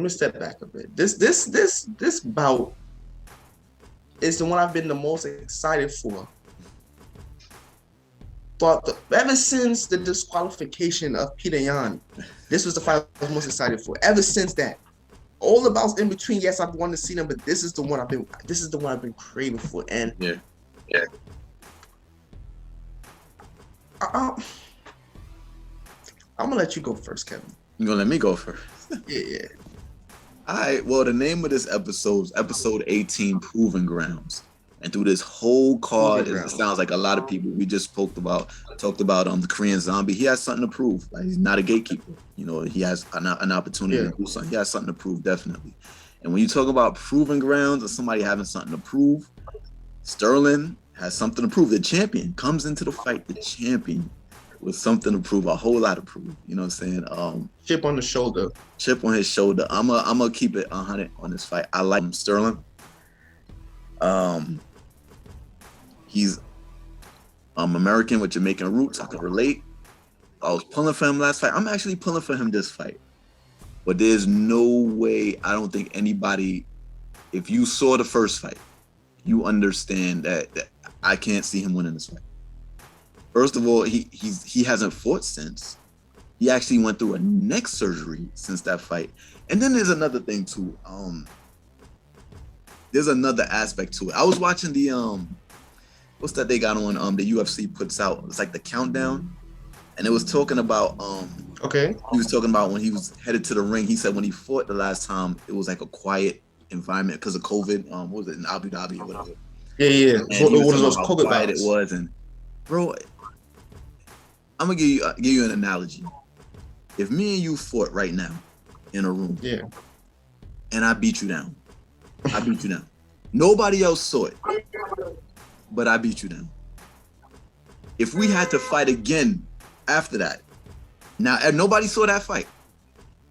me step back a bit. This bout is the one I've been the most excited for. Ever since the disqualification of Peter Yan, this was the fight I was most excited for. Ever since that, all the bouts in between, yes, I've wanted to see them, but this is the one I've been craving for. And yeah, I'm gonna let you go first, Kevin. you gonna let me go first? Yeah. All right. Well, the name of this episode is episode 18, Proving Grounds. And through this whole card, it sounds like a lot of people we just talked about the Korean Zombie. He has something to prove. Like, he's not a gatekeeper. You know, he has an opportunity to do something. He has something to prove, definitely. And when you talk about proving grounds or somebody having something to prove, Sterling has something to prove. The champion comes into the fight, the champion with something to prove, a whole lot to prove. You know what I'm saying? Chip on the shoulder. Chip on his shoulder. I'm gonna keep it 100 on this fight. I like Sterling. He's American with Jamaican roots. I can relate. I was pulling for him last fight. I'm actually pulling for him this fight. But there's no way, I don't think anybody, if you saw the first fight, you understand that I can't see him winning this fight. First of all, he hasn't fought since. He actually went through a neck surgery since that fight. And then there's another thing too. There's another aspect to it. I was watching the what's that they got on the UFC puts out? It's like the countdown. And it was talking about okay. He was talking about when he was headed to the ring. He said when he fought the last time, it was like a quiet environment because of COVID. What was it, in Abu Dhabi or whatever? Yeah. And he was talking about how quiet it was. And bro, I'm gonna give you an analogy. If me and you fought right now in a room, and I beat you down, Nobody else saw it, but I beat you down. If we had to fight again after that, now and nobody saw that fight,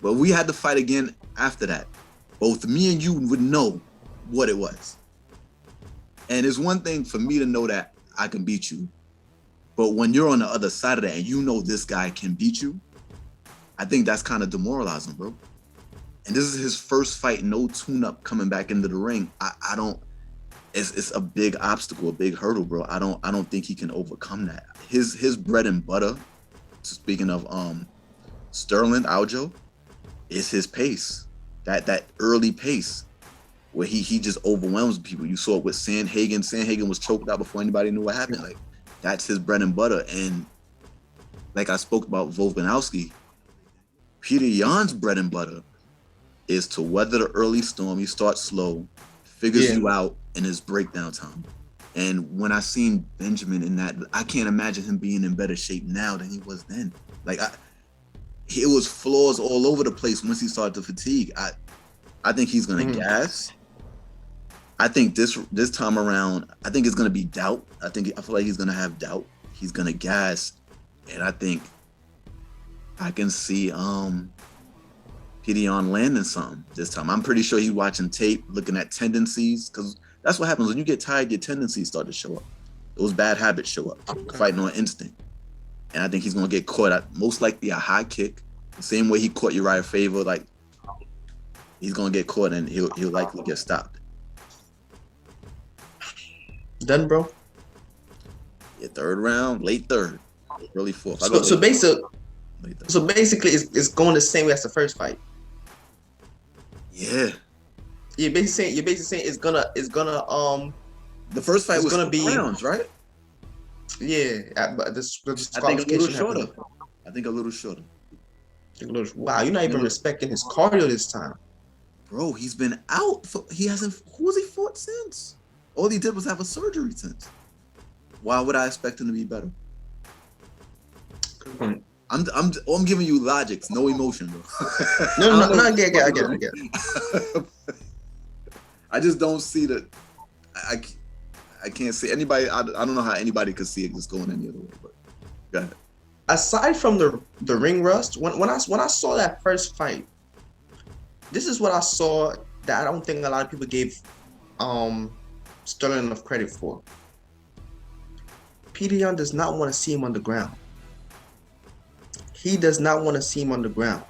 but we had to fight again after that, both me and you would know what it was. And it's one thing for me to know that I can beat you, but when you're on the other side of that and you know this guy can beat you, I think that's kind of demoralizing, bro. And this is his first fight, no tune-up coming back into the ring. I don't. It's a big obstacle, a big hurdle, bro. I don't think he can overcome that. His bread and butter, speaking of Sterling Aljo, is his pace. That early pace where he just overwhelms people. You saw it with Sandhagen. Sandhagen was choked out before anybody knew what happened. Like, that's his bread and butter. And like I spoke about Volkanovski, Peter Yan's bread and butter is to weather the early storm. You start slow, figures you out in his breakdown time. And when I seen Benjamin in that, I can't imagine him being in better shape now than he was then. Like, it was flaws all over the place once he started to fatigue. I think he's gonna gas. I think this time around, I think it's gonna be doubt. I feel like he's gonna have doubt. He's gonna gas, and I think I can see Peter Yan landing something this time. I'm pretty sure he's watching tape, looking at tendencies, because that's what happens when you get tired. Your tendencies start to show up. Those bad habits show up. Fighting on instinct, and I think he's gonna get caught at most likely a high kick, the same way he caught Uriah Faber. Like, he's gonna get caught and he'll likely get stopped. Done, bro. Yeah, third round, late third, early fourth. So basically, it's going the same way as the first fight. Yeah. You're basically saying it's gonna the first fight was gonna be rounds, right? Yeah, but this I think a little shorter. Wow, you're not even respecting his cardio this time. Bro, he's been out. Who has he fought since? All he did was have a surgery since. Why would I expect him to be better? Good point. I'm giving you logics, no emotion, bro. No, I get it. I just don't see that. I can't see anybody. I don't know how anybody could see it just going any other way. But go ahead. Aside from the ring rust, when I saw that first fight, this is what I saw that I don't think a lot of people gave Sterling enough credit for. Peter Yan does not want to see him on the ground. He does not want to see him on the ground.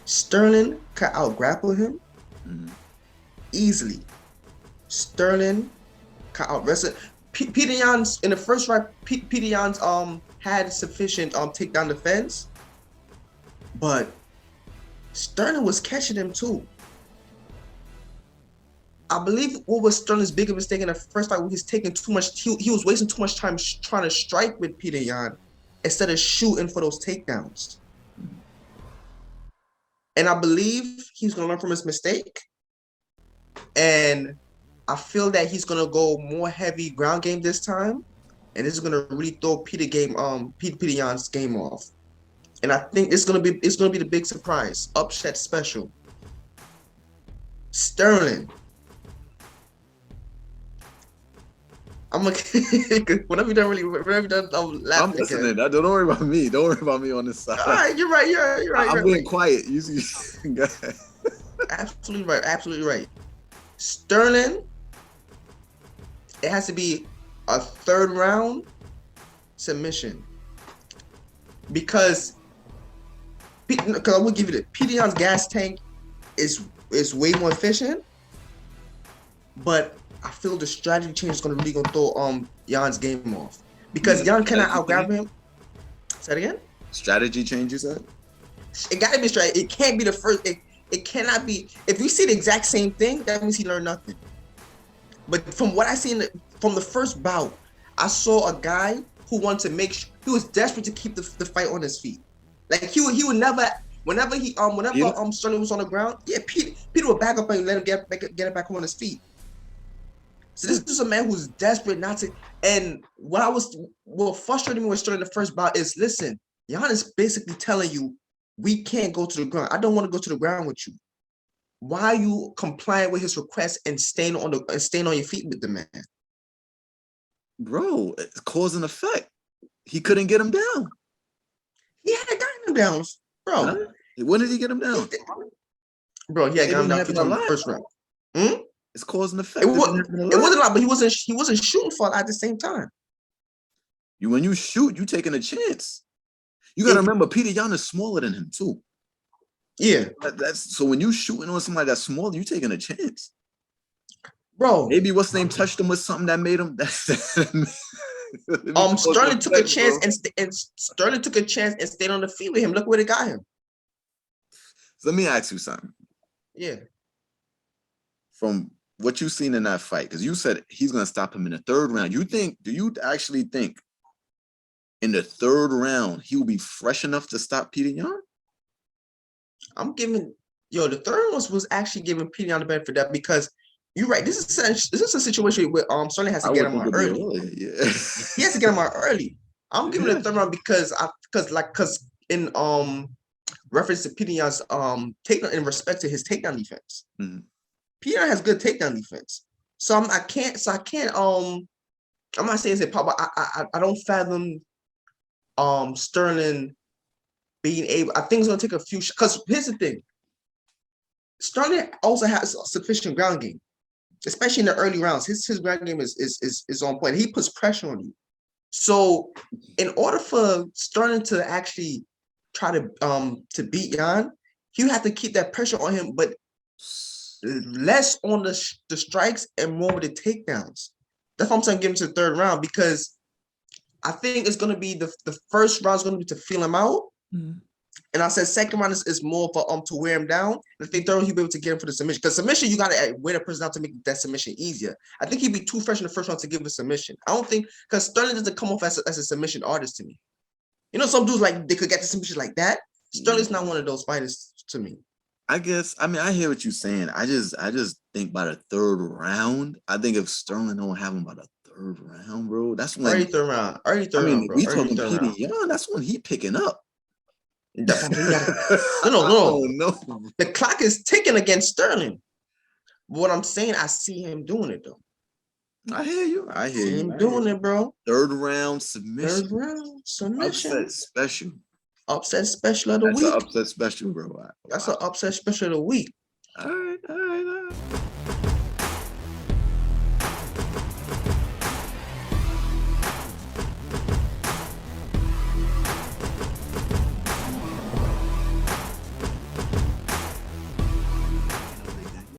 Sterling could out grapple him easily. Sterling could out wrestle. Peter Yan's in the first round. Peter Yan's had sufficient takedown defense, but Sterling was catching him too. I believe what was Sterling's biggest mistake in the first fight was he's taking too much. He was wasting too much time trying to strike with Peter Yan instead of shooting for those takedowns. And I believe he's gonna learn from his mistake. And I feel that he's gonna go more heavy ground game this time, and this is gonna really throw Peter Yan's game off. And I think it's gonna be the big surprise upset special. Sterling. I'm like, whenever you done, I'm laughing. I'm listening. Don't worry about me. Don't worry about me on this side. All right, you're right. I'm being quiet. You see, go ahead. Absolutely right. Sterling, it has to be a third round submission because I will give you this. Peter Yan's gas tank is way more efficient, but I feel the strategy change is gonna throw Yan's game off because Yan cannot outgrab him. Say that again. Strategy change, you said? It gotta be strategy. It can't be the first. It cannot be. If we see the exact same thing, that means he learned nothing. But from what I seen from the first bout, I saw a guy who wanted to he was desperate to keep the fight on his feet. Like he would never. Whenever Sterling was on the ground, yeah, Peter would back up and let him get it back on his feet. So this is a man who's desperate not to. And what frustrated me with Sterling the first bout is, listen, Yan is basically telling you, we can't go to the ground. I don't want to go to the ground with you. Why are you complying with his request and staying on your feet with the man? Bro, it's cause and effect. He couldn't get him down. He had gotten him down, bro. Huh? When did he get him down? Bro, he had gotten him down in the first round. It's cause and effect. It wasn't a lot, but he wasn't shooting for it at the same time. When you shoot, you taking a chance. You gotta remember, Peter Yan is smaller than him too. Yeah. So when you shooting on somebody that's smaller, you taking a chance. Bro. Maybe what's name touched him with something that made him Sterling took a chance and Sterling took a chance and stayed on the field with him. Look where it got him. So let me ask you something. Yeah. From what you've seen in that fight, because you said he's gonna stop him in the third round. Do you actually think in the third round he will be fresh enough to stop Peter Yan? The third one was actually giving Peter Yan the benefit of that because you're right. This is a situation where Sterling has to get him out early. Yeah. He has to get him out early. I'm giving the third round because in reference to Peter Yan's takedown in respect to his takedown defense. Peter has good takedown defense. So I can't I'm not saying it's a but I don't fathom Sterling being able. I think it's gonna take a few because here's the thing. Sterling also has sufficient ground game, especially in the early rounds. His ground game is on point. He puts pressure on you. So in order for Sterling to actually try to beat Yan, you have to keep that pressure on him, but less on the strikes and more with the takedowns. That's why I'm saying give him to the third round because I think it's gonna be the first round is gonna be to feel him out. And I said second round is more for to wear him down. And I think third round he'll be able to get him for the submission. Because submission, you gotta wear the person out to make that submission easier. I think he'd be too fresh in the first round to give a submission. I don't think because Sterling doesn't come off as a submission artist to me. You know, some dudes like they could get the submission like that. Sterling's not one of those fighters to me. I hear what you're saying. I just think by the third round, I think if Sterling don't have him by the third round, bro, that's when early third round, bro. We talking Peter Yan, that's when he picking up. No. The clock is ticking against Sterling. But what I'm saying, I see him doing it though. I hear you. I hear him doing it, bro. Third round submission. Third round submission. Upset special. Upset special of the week. That's an upset special, bro. That's an upset special of the week. All right.